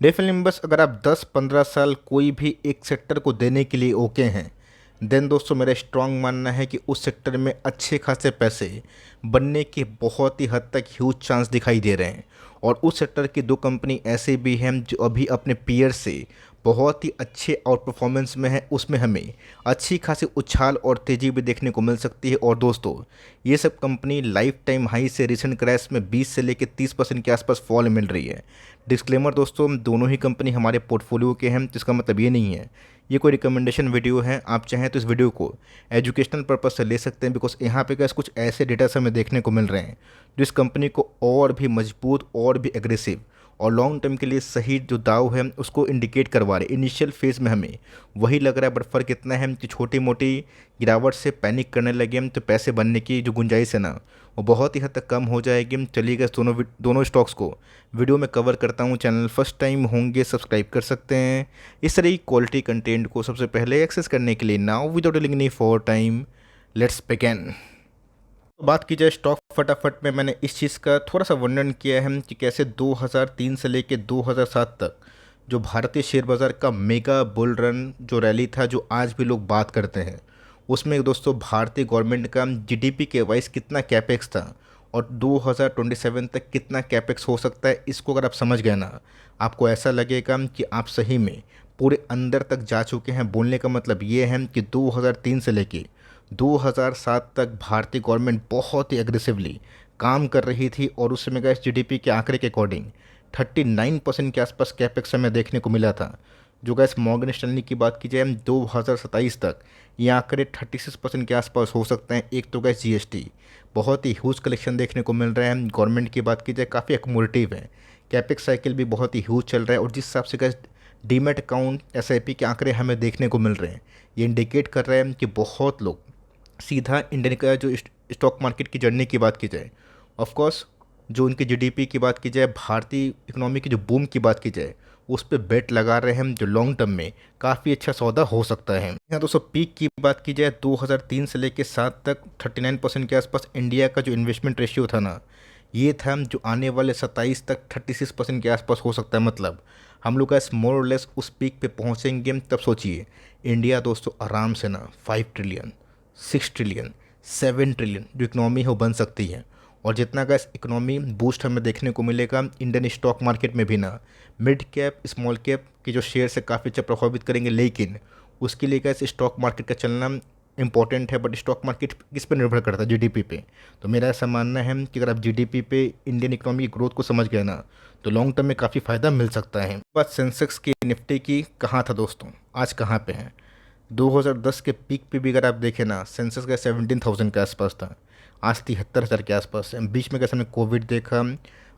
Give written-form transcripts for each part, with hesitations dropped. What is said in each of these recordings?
Definitely बस अगर आप 10-15 साल कोई भी एक सेक्टर को देने के लिए ओके हैं, देन दोस्तों मेरा स्ट्रांग मानना है कि उस सेक्टर में अच्छे खासे पैसे बनने के बहुत ही हद तक ह्यूज चांस दिखाई दे रहे हैं। और उस सेक्टर की दो कंपनी ऐसे भी हैं जो अभी अपने पीयर से बहुत ही अच्छे आउट परफॉर्मेंस में है, उसमें हमें अच्छी खासी उछाल और तेज़ी भी देखने को मिल सकती है। और दोस्तों ये सब कंपनी लाइफ टाइम हाई से रिसेंट क्रैश में 20 से लेकर 30% के आसपास फॉल मिल रही है। डिस्क्लेमर दोस्तों, दोनों ही कंपनी हमारे पोर्टफोलियो के हैं, जिसका मतलब ये नहीं है ये कोई रिकमेंडेशन वीडियो है। आप चाहें तो इस वीडियो को एजुकेशनल पर्पज से ले सकते हैं, बिकॉज यहाँ पे कुछ ऐसे डेटास हमें देखने को मिल रहे हैं जो इस कंपनी को और भी मजबूत और भी एग्रेसिव और लॉन्ग टर्म के लिए सही जो दाव है उसको इंडिकेट करवा रहे। इनिशियल फेज़ में हमें वही लग रहा है, बट फ़र्क इतना है कि छोटी मोटी गिरावट से पैनिक करने लगे हम तो पैसे बनने की जो गुंजाइश है ना वो बहुत ही हद तक कम हो जाएगी। चलिए गए दोनों स्टॉक्स को वीडियो में कवर करता हूँ। चैनल फर्स्ट टाइम होंगे सब्सक्राइब कर सकते हैं इस तरह की क्वालिटी कंटेंट को सबसे पहले एक्सेस करने के लिए। Now without delaying any for time, let's begin. तो बात की जाए स्टॉक फटाफट में, मैंने इस चीज़ का थोड़ा सा वर्णन किया है कि कैसे 2003 से लेकर 2007 तक जो भारतीय शेयर बाज़ार का मेगा बुल रन जो रैली था, जो आज भी लोग बात करते हैं, उसमें दोस्तों भारतीय गवर्नमेंट का जीडीपी के वाइज कितना कैपेक्स था और 2027 तक कितना कैपेक्स हो सकता है, इसको अगर आप समझ गए ना, आपको ऐसा लगेगा कि आप सही में पूरे अंदर तक जा चुके हैं। बोलने का मतलब ये है कि 2003 से लेके 2007 तक भारतीय गवर्नमेंट बहुत ही एग्रेसिवली काम कर रही थी और उस समय का जीडीपी के आंकड़े के अकॉर्डिंग 39% के आसपास कैपेक्स हमें देखने को मिला था। जो गैस मॉर्गन स्टैनली की बात की जाए 2027 तक ये आंकड़े 36% के आसपास हो सकते हैं। एक तो गैस जीएसटी बहुत ही ह्यूज कलेक्शन देखने को मिल रहा है। गवर्नमेंट की बात की जाए काफ़ी एकमोडेटिव है, कैपेक्स साइकिल भी बहुत ही ह्यूज चल रहा है। और जिस हिसाब से गैस डीमेट अकाउंट एसआईपी के आंकड़े हमें देखने को मिल रहे हैं, ये इंडिकेट कर रहे हैं कि बहुत लोग सीधा इंडियन का जो स्टॉक मार्केट की जर्नी की बात की जाए, ऑफ कोर्स जो उनकी जीडीपी की बात की जाए, भारतीय इकोनॉमी की जो बूम की बात की जाए, उस पे बेट लगा रहे हैं जो लॉन्ग टर्म में काफ़ी अच्छा सौदा हो सकता है। यहाँ दोस्तों पीक की बात की जाए 2003 से लेकर 7 तक 39% के आसपास इंडिया का जो इन्वेस्टमेंट रेशियो था ना, ये था जो आने वाले 27 तक 36% के आसपास हो सकता है। मतलब हम लोग का मोर और लेस उस पीक पे पहुँचेंगे। तब सोचिए इंडिया दोस्तों आराम से ना 5 ट्रिलियन 6 ट्रिलियन 7 ट्रिलियन जो इकनॉमी है वो बन सकती है। और जितना का इकोनॉमी बूस्ट हमें देखने को मिलेगा इंडियन स्टॉक मार्केट में भी ना, मिड कैप स्मॉल कैप के जो शेयर से काफ़ी अच्छा प्रभावित करेंगे। लेकिन उसके लिए कैसे स्टॉक मार्केट का चलना इंपॉर्टेंट है, बट स्टॉक मार्केट किस पर निर्भर करता है? जीडीपी पे। तो मेरा ऐसा मानना है कि अगर आप जीडीपी पे इंडियन इकोनॉमी की ग्रोथ को समझ गए ना, तो लॉन्ग टर्म में काफ़ी फ़ायदा मिल सकता है। बात सेंसेक्स की निफ्टी की कहाँ था दोस्तों, आज कहाँ पे है? 2010 के पीक पे भी अगर आप देखें ना, सेंसेक्स का 17,000 के आसपास था, आज 73,000 के आसपास है। बीच में कैसे हमने कोविड देखा,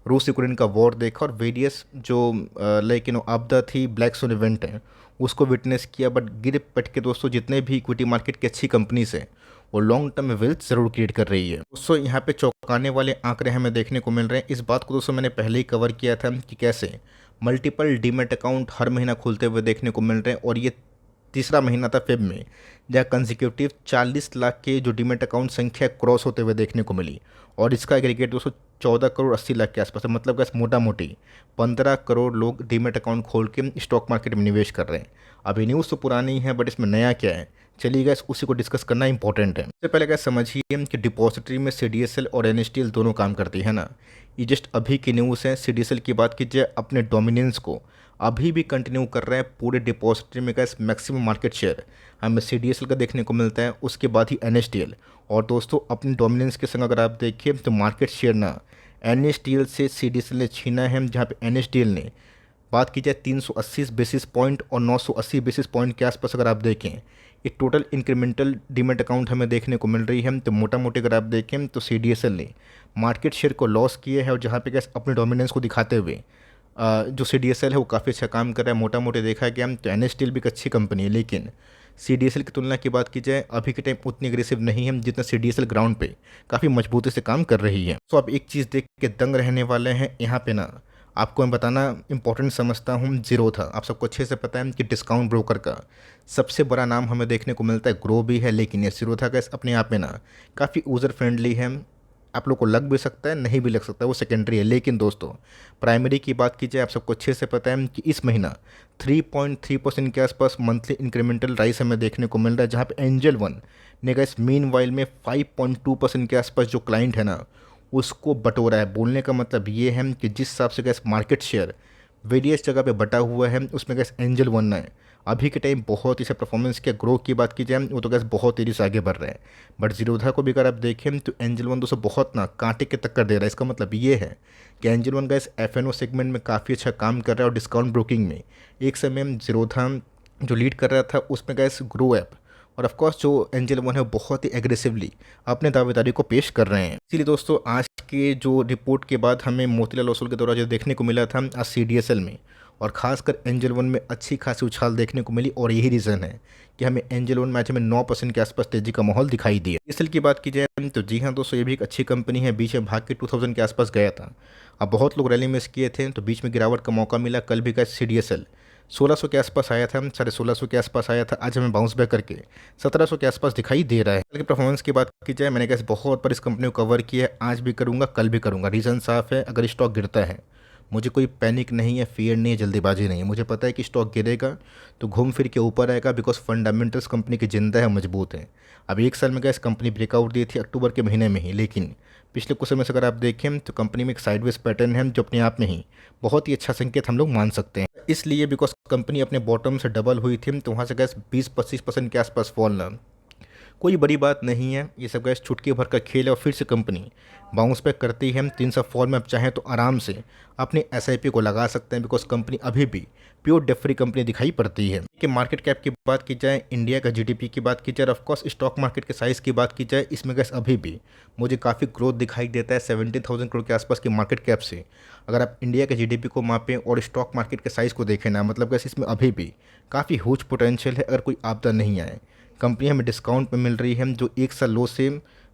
रूस यूक्रेन का वॉर देखा और वेरियस जो लाइक आपदा थी, ब्लैक सोन इवेंट है, उसको विटनेस किया। बट गिर पट के दोस्तों जितने भी इक्विटी मार्केट की अच्छी कंपनीज है वो लॉन्ग टर्म में वेल्थ ज़रूर क्रिएट कर रही है। दोस्तों यहाँ पे चौंकाने वाले आंकड़े हमें देखने को मिल रहे हैं। इस बात को दोस्तों मैंने पहले ही कवर किया था कि कैसे मल्टीपल डीमेट अकाउंट हर महीना खुलते हुए देखने को मिल रहे हैं। और ये तीसरा महीना था फेब में जहाँ कंसिक्यूटिव 40 लाख के जो डीमेट अकाउंट संख्या क्रॉस होते हुए देखने को मिली। और इसका एग्रीगेट दोस्तों 14 करोड़ 80 लाख के आसपास है। मतलब कैसे मोटा मोटी 15 करोड़ लोग डीमेट अकाउंट खोल के स्टॉक मार्केट में निवेश कर रहे हैं। अभी न्यूज़ तो पुरानी है, बट इसमें नया क्या है, चलिए गैस उसी को डिस्कस करना इंपॉर्टेंट है। सबसे पहले गैस समझिए कि डिपॉजिटरी में सीडीएसएल और एनएसडीएल दोनों काम करती है ना। ये जस्ट अभी की न्यूज़ है। सीडीएसएल की बात कीजिए, अपने डोमिनेंस को अभी भी कंटिन्यू कर रहे हैं पूरे डिपॉजिटरी में। गैस मैक्सिमम मार्केट शेयर हमें सीडीएसएल का देखने को मिलता है, उसके बाद ही एनएसडीएल। और दोस्तों अपनी डोमिनेंस के संग अगर आप देखिए तो मार्केट शेयर ना एनएसडीएल से सीडीएसएल ने छीना है, जहाँ पे एनएसडीएल ने बात की जाए 380 बेसिस पॉइंट और 980 बेसिस पॉइंट के आसपास अगर आप देखें, ये टोटल इंक्रीमेंटल डीमेट अकाउंट हमें देखने को मिल रही है। तो मोटा मोटी अगर आप देखें तो सीडीएसएल ने मार्केट शेयर को लॉस किया है। और जहाँ पे गैस अपने डोमिनेंस को दिखाते हुए जो सीडीएसएल है वो काफ़ी अच्छा काम कर रहा है। मोटा मोटी देखा गया तो एनएसडीएल भी एक अच्छी कंपनी है, लेकिन सीडीएसएल की तुलना की बात की जाए अभी के टाइम उतनी एग्रेसिव नहीं है जितना सीडीएसएल ग्राउंड पे काफ़ी मजबूती से काम कर रही है। तो आप एक चीज़ देख के दंग रहने वाले हैं। यहाँ पे ना आपको मैं बताना इंपॉर्टेंट समझता हूँ जीरोधा। आप सबको अच्छे से पता है कि डिस्काउंट ब्रोकर का सबसे बड़ा नाम हमें देखने को मिलता है, ग्रो भी है, लेकिन ये जीरोधा का अपने आप में ना काफ़ी यूज़र फ्रेंडली है। आप लोग को लग भी सकता है, नहीं भी लग सकता है, वो सेकेंडरी है। लेकिन दोस्तों प्राइमरी की बात की जाए, आप सबको अच्छे से पता है कि इस महीना 3.3% के आसपास मंथली इंक्रीमेंटल राइस हमें देखने को मिल रहा है, जहाँ पे एंजल वन ने गैस मीन वाइल में 5.2% के आसपास जो क्लाइंट है ना उसको बटोरा है। बोलने का मतलब ये है कि जिस हिसाब से गैस मार्केट शेयर वेरियस जगह पे बटा हुआ है, उसमें गैस एंजल वन है अभी के टाइम बहुत ही परफॉर्मेंस के ग्रो की बात की जाए वो तो गैस बहुत तेज़ी से आगे बढ़ रहे हैं। बट जीरोधा को भी अगर आप देखें तो एंजल वन दोस्तों बहुत ना कांटे के टक्कर दे रहा है। इसका मतलब ये है कि angel one gas F segment में काफ़ी अच्छा काम कर रहा है और डिस्काउंट ब्रोकिंग में एक समय में जीरोधा जो लीड कर रहा था उसमें गैस ग्रो ऐप और ऑफकोर्स जो एंजल वन है वो बहुत ही एग्रेसिवली अपने दावेदारी को पेश कर रहे हैं। इसीलिए दोस्तों आज के जो रिपोर्ट के बाद हमें मोतीलाल ओसवाल के द्वारा जो देखने को मिला था आज CDSL में और खासकर एंजल वन में अच्छी खासी उछाल देखने को मिली और यही रीज़न है कि हमें एंजल वन मैच में 9% के आसपास तेजी का माहौल दिखाई दिया। CDSL की बात की जाए तो जी हाँ दोस्तों, ये भी एक अच्छी कंपनी है। बीच में भाग के 2000 के आसपास गया था, अब बहुत लोग रैली मिस किए थे तो बीच में गिरावट का मौका मिला। कल भी गया CDSL 1600 के आसपास आया था, 1650 के आसपास आया था। आज हमें बाउंस बैक करके 1700 के आसपास दिखाई दे रहा है। कल की परफॉर्मेंस की बात की जाए, मैंने कैसे बहुत बार इस कंपनी को कवर किया है, आज भी करूँगा, कल भी करूँगा। रीज़न साफ है, अगर स्टॉक गिरता है मुझे कोई पैनिक नहीं है, फियर नहीं है, जल्दीबाजी नहीं है। मुझे पता है कि स्टॉक गिरेगा तो घूम फिर के ऊपर आएगा, बिकॉज फंडामेंटल्स कंपनी की जिंदा है, मजबूत है। अब एक साल में क्या इस कंपनी ब्रेकआउट दी थी अक्टूबर के महीने में ही, लेकिन पिछले कुछ समय से अगर आप देखें तो कंपनी में एक साइडवेज पैटर्न है जो अपने आप में ही बहुत ही अच्छा संकेत हम लोग मान सकते हैं। इसलिए बिकॉज कंपनी अपने बॉटम से डबल हुई थी तो वहाँ से गैस 20-25% के आसपास फॉल कोई बड़ी बात नहीं है। ये सब गैस छुटकी भर का खेल है और फिर से कंपनी बाउंस बैक करती है। 300 फॉल में आप चाहें तो आराम से अपने SIP को लगा सकते हैं, बिकॉज कंपनी अभी भी प्योर डेट फ्री कंपनी दिखाई पड़ती है। कि मार्केट कैप की बात की जाए, इंडिया का GDP की बात की जाए, ऑफकोर्स स्टॉक मार्केट के साइज़ की बात की जाए, इसमें गैस अभी भी मुझे काफ़ी ग्रोथ दिखाई देता है 70,000 करोड़ के आसपास की मार्केट कैप से। अगर आप इंडिया के GDP को मापें और स्टॉक मार्केट के साइज़ को देखें ना, मतलब गैस इसमें अभी भी काफ़ी ह्यूज पोटेंशियल है अगर कोई आपदा नहीं आए। कंपनी हमें डिस्काउंट में मिल रही है जो एक साल लो से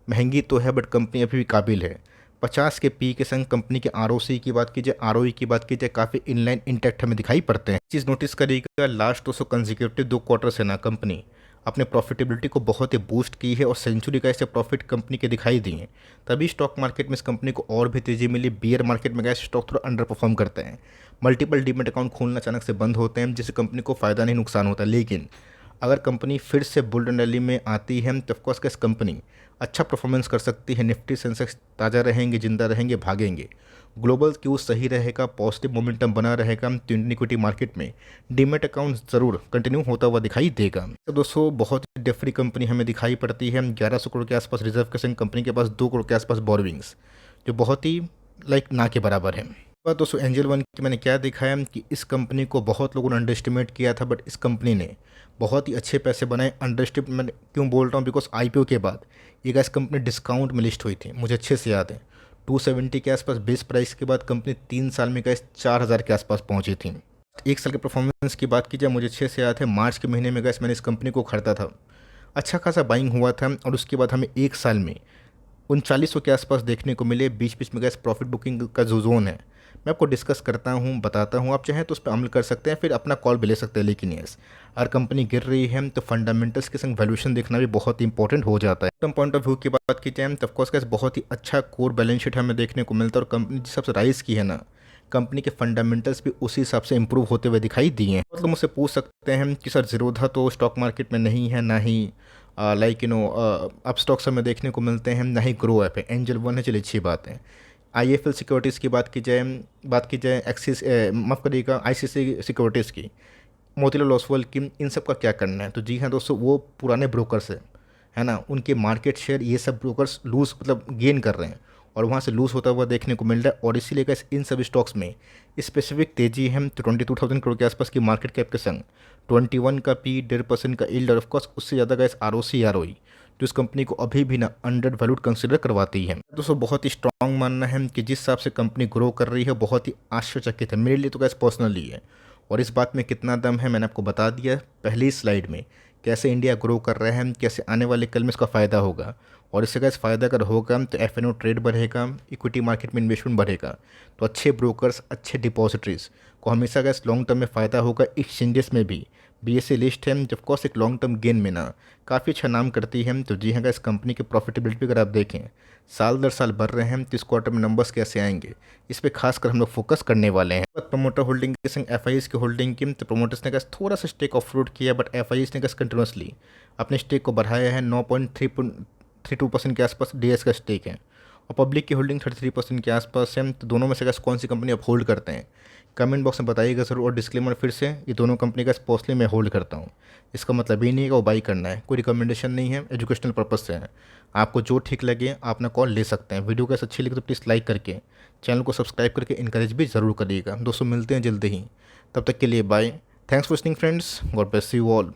महंगी तो है, बट कंपनी अभी भी काबिल है। 50 के पी के संग कंपनी के ROC की बात की जाए, ROE की बात की जाए, काफ़ी इनलाइन इंटैक्ट हमें दिखाई पड़ते हैं। चीज़ नोटिस करिएगा, लास्ट 200 कंसेक्यूटिव 2 क्वार्टर से ना कंपनी अपने प्रॉफिटेबिलिटी को बहुत ही बूस्ट की है और सेंचुरी का ऐसे प्रॉफिट कंपनी के दिखाई दिए। तभी स्टॉक मार्केट में इस कंपनी को और भी तेज़ी मिली। बियर मार्केट में गैस स्टॉक थोड़ा अंडर परफॉर्म करते हैं, मल्टीपल डीमेट अकाउंट खोलना अचानक से बंद होते हैं, जिससे कंपनी को फ़ायदा नहीं नुकसान होता। लेकिन अगर कंपनी फिर से बुल रैली में आती है तो ऑफकोर्स कैसे कंपनी अच्छा परफॉर्मेंस कर सकती है। निफ्टी सेंसेक्स ताज़ा रहेंगे, जिंदा रहेंगे, भागेंगे। ग्लोबल क्यू सही रहेगा, पॉजिटिव मोमेंटम बना रहेगा तो इंडियन इक्विटी मार्केट में डीमेट अकाउंट ज़रूर कंटिन्यू होता हुआ दिखाई देगा। तो दोस्तों बहुत ही डेट फ्री कंपनी हमें दिखाई पड़ती है। 1100 करोड़ के आसपास रिजर्व के संग कंपनी के पास 2 करोड़ के आसपास बोरविंग्स, जो बहुत ही ना के बराबर है। बात दोस्तों एंजल वन की मैंने क्या दिखाया कि इस कंपनी को बहुत लोगों ने अंडर एस्टिमेट किया था, बट इस कंपनी ने बहुत ही अच्छे पैसे बनाए। अंडर एस्टिमेट मैं क्यों बोल रहा हूँ, बिकॉज IPO के बाद ये गैस कंपनी डिस्काउंट में लिस्ट हुई थी, मुझे अच्छे से याद है। 270 के आसपास बेस प्राइस के बाद कंपनी 3 साल में गैस 4000 के आसपास पहुँची थी। एक साल के परफॉर्मेंस की बात की जाए, मुझे अच्छे से याद है मार्च के महीने में गैस मैंने इस कंपनी को खरीदा था, अच्छा खासा बाइंग हुआ था और उसके बाद हमें एक साल में 3900 के आसपास देखने को मिले। बीच बीच में गैस प्रॉफिट बुकिंग का जो जोन है मैं आपको डिस्कस करता हूँ, बताता हूँ, आप चाहें तो उस पर अमल कर सकते हैं, फिर अपना कॉल भी ले सकते हैं। लेकिन यस, अगर कंपनी गिर रही है तो फंडामेंटल्स के संग वैल्यूएशन देखना भी बहुत ही इंपॉर्टेंट हो जाता है। टर्म पॉइंट ऑफ व्यू की बात की जाए तो ऑफकोर्स कैसे बहुत ही अच्छा कोर बैलेंस शीट हमें देखने को मिलता है और कंपनी जिस हिसाब से राइज की है ना, कंपनी के फंडामेंटल्स भी उसी हिसाब से इंप्रूव होते हुए दिखाई दिए हैं। मतलब मुझसे पूछ सकते हैं कि सर जीरोधा तो स्टॉक मार्केट में नहीं है, ना ही अब स्टॉक्स हमें देखने को मिलते हैं, ना ही ग्रो ऐप है, एंजल वन है, चलिए अच्छी बात है। IIFL सिक्योरिटीज़ की बात की जाए एक्सिस माफ़ करिएगा ICICI सिक्योरिटीज़ की, मोतीलाल ओसवाल की, इन सब का क्या करना है। तो जी हाँ दोस्तों, वो पुराने ब्रोकर्स है ना, उनके मार्केट शेयर ये सब ब्रोकर्स लूज़ मतलब गेन कर रहे हैं और वहाँ से लूज़ होता हुआ देखने को मिल रहा है। और इसीलिए कैसे इन सभी स्टॉक्स में स्पेसिफिक तेजी है। तो 22,000 करोड़ के आसपास की मार्केट कैप के संग 21 का P, 1.5% का यील्ड और ऑफकोर्स उससे ज़्यादा का ROC ROE जो इस कंपनी को अभी भी ना अंडर वैल्यूड कंसिडर करवाती है। दोस्तों बहुत ही स्ट्रांग मानना है कि जिस हिसाब से कंपनी ग्रो कर रही है बहुत ही आश्चर्यचकित है मेरे लिए तो गैस पर्सनली है। और इस बात में कितना दम है मैंने आपको बता दिया पहली स्लाइड में, कैसे इंडिया ग्रो कर रहा है, कैसे आने वाले कल में इसका फ़ायदा होगा। और इससे गैस फ़ायदा अगर होगा तो F&O ट्रेड बढ़ेगा, इक्विटी मार्केट में इन्वेस्टमेंट बढ़ेगा। तो अच्छे ब्रोकर्स, अच्छे डिपॉजिटरीज को हमेशा गैस लॉन्ग टर्म में फ़ायदा होगा। एक्सचेंजेस में भी BSE लिस्ट है जो ऑफकोर्स एक लॉन्ग टर्म गेन में ना काफ़ी अच्छा नाम करती है। तो जी हाँ गैस, कंपनी की प्रॉफिटेबिलिटी अगर आप देखें साल दर साल बढ़ रहे हैं, तो इस क्वार्टर में नंबर्स कैसे आएंगे इस पर खासकर हम लोग फोकस करने वाले हैं। प्रमोटर होल्डिंग के संग FIs की होल्डिंग की, तो प्रोमोटर्स ने गैस थोड़ा सा स्टेक ऑफ रोड किया, बट FIs ने गैस कंटिन्यूसली अपने स्टेक को बढ़ाया है। 9.32% के आसपास DS का स्टेक है और पब्लिक की होल्डिंग 33% के आसपास है। तो दोनों में से गैस कौन सी कंपनी आप होल्ड करते हैं कमेंट बॉक्स में बताइएगा ज़रूर। और डिस्क्लेमर फिर से, ये दोनों कंपनी का पर्सनली मैं होल्ड करता हूँ। इसका मतलब ये नहीं है कि वो बाई करना है, कोई रिकमेंडेशन नहीं है, एजुकेशनल पर्पज़ से है। आपको जो ठीक लगे आप अपना कॉल ले सकते हैं। वीडियो कैसे अच्छी लगी तो प्लीज़ लाइक करके चैनल को सब्सक्राइब करके इनकरेज भी ज़रूर करिएगा। दोस्तों मिलते हैं जल्दी ही, तब तक के लिए bye. Thanks for listening friends, God bless you all.